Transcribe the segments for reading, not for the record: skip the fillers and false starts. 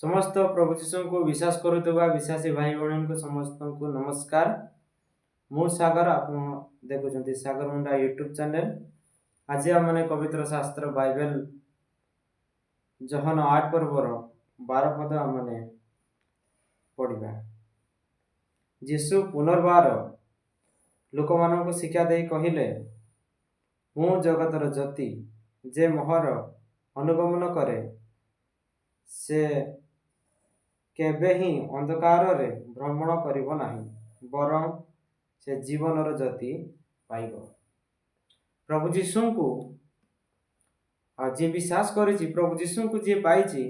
समस्त प्रभु जीशु को विश्वास करुवा विश्वासी भाई भौणी को समस्त को नमस्कार। मु सागर आप देखुं सागर मुंडा यूट्यूब चैनल। आज आम पवित्र शास्त्र बाइबल जहन 8 पर्वर 12 पद आम पढ़ा। जीशु पुनर्बार लोक मान शिक्षा दे कहले, मु जगतर ज्योति, जे मोहर अनुगमन करे से केबे ही अंधकार रे भ्रमण करिब नाही, बरं से जीवनर ज्योति पाइब। प्रभु जीशु को जे विश्वास करुची, प्रभु जीशु को जे पाइची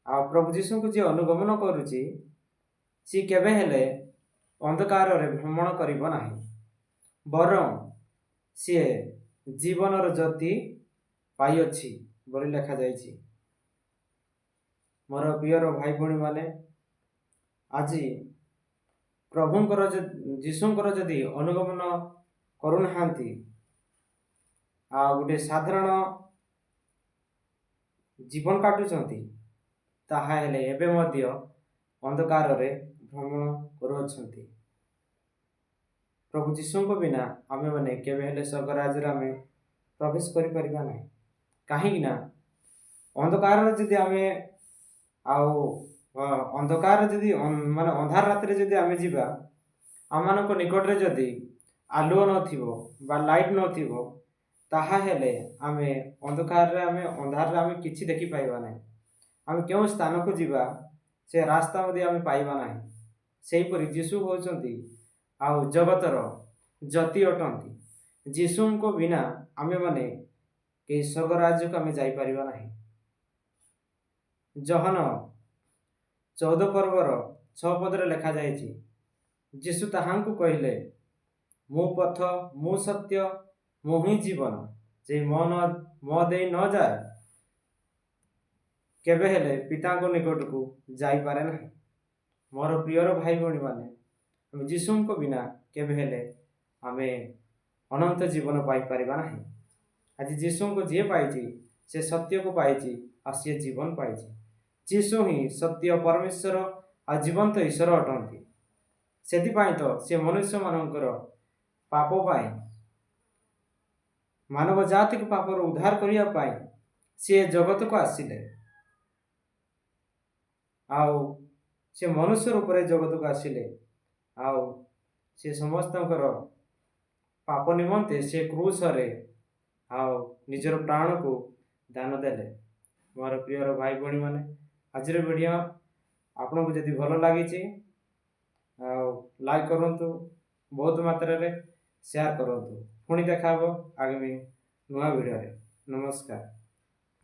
आ प्रभु जीशु को जे अनुगमन करुची, सी केबे हेले अंधकार रे भ्रमण करिब नाही, बरं सी जीवनर ज्योति पाइछि बोली लिखा जाइछि। मोर प्रियर भाई भौणी माने, आज प्रभुंकर जीशुंकर जदि अनुगमन करूना आ गोटे साधारण जीवन काटुचंती, ताहा हेले एबे मध्य अंधकार रे भ्रमण करुछंती। प्रभु जीशु को बिना आमे माने केबे हेले स्वर्ग राज्य रे आमे प्रवेश करि परिबा नाही। काहेकि ना अंधकार रे जदि आमे अंधकार जदि माने अंधार रात रे जदि आमे जीवा, आमानक निकट रे जदि आलुओ नथिबो बा लाइट नथिबो, ताहा हेले आमे अंधकार रे अंधार रे आमे किछि देखि पाइबा नाही। आमे केउ स्थान को जीवा से रास्ता मध्ये आमे पाइबा नाही। सेही परि जीशु होचंती आ जगतर ज्योति अटंती। जीशु को बिना आमे माने के स्वर्ग राज्य को आमे जाई परिबा नाही। जहन 14 पर्वर 6 पदरे लिखा जाइछि, जीशु ताहांकु कहले, मु पथ, मु सत्य, मु ही जीवन, जे मो दे न जाए केबे हेले पिता को निकट को जाई पारे नाही। मोर प्रियर भाई भौणी माने, हम जीशु को बिना केबे हेले आमे अनंत जीवन पाई परिबा नाही। आज जीशु को जे पाइछि से सत्य को पाइछि आ से जीवन पाइछि। जीशु ही सत्य परमेश्वर आ जीवंत ईश्वर अटंती। सेथिपाई तो से मनुष्य मानकर पाप पाई, मानव जाति को पापर उद्धार करिया पाई से जगत को आसिले। आउ से मनुष्य रूप रे जगत को आसिले। आउ से समस्तंकर पाप निमंते से क्रूस रे आउ निजर प्राण को दान देले। मोर प्रियर भाई भौणी माने, आज वीडियो आपन को जदि भल लागिछि लाइक करंतु, बहुत मात्रा रे शेयर करंतु। पुणी देखा आगामी नुआ वीडियो रे। नमस्कार।